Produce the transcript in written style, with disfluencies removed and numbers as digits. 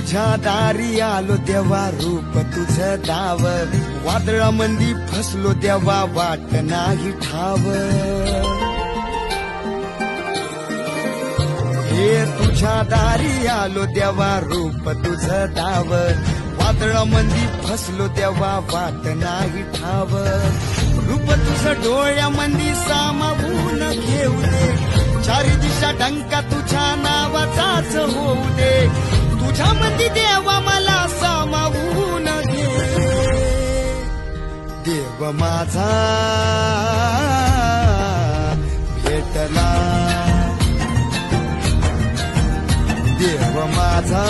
तुझ्या दारी आलो देवा रूप तुझं दाव वादळामंदी फसलो देवा वाट नाही ठाव हे तुझ्या दारी आलो देवा रूप तुझं दाव वादळामंदी फसलो देवा वाट नाही ठाव रूप तुझं डोळ्यामंदी सामावून घेऊ दे चारी दिशा डंका तुझ्या नावाचाच होऊ दे तुझ्या मंदी देवा मला सामावून घे देव माझा भेटला देव माझा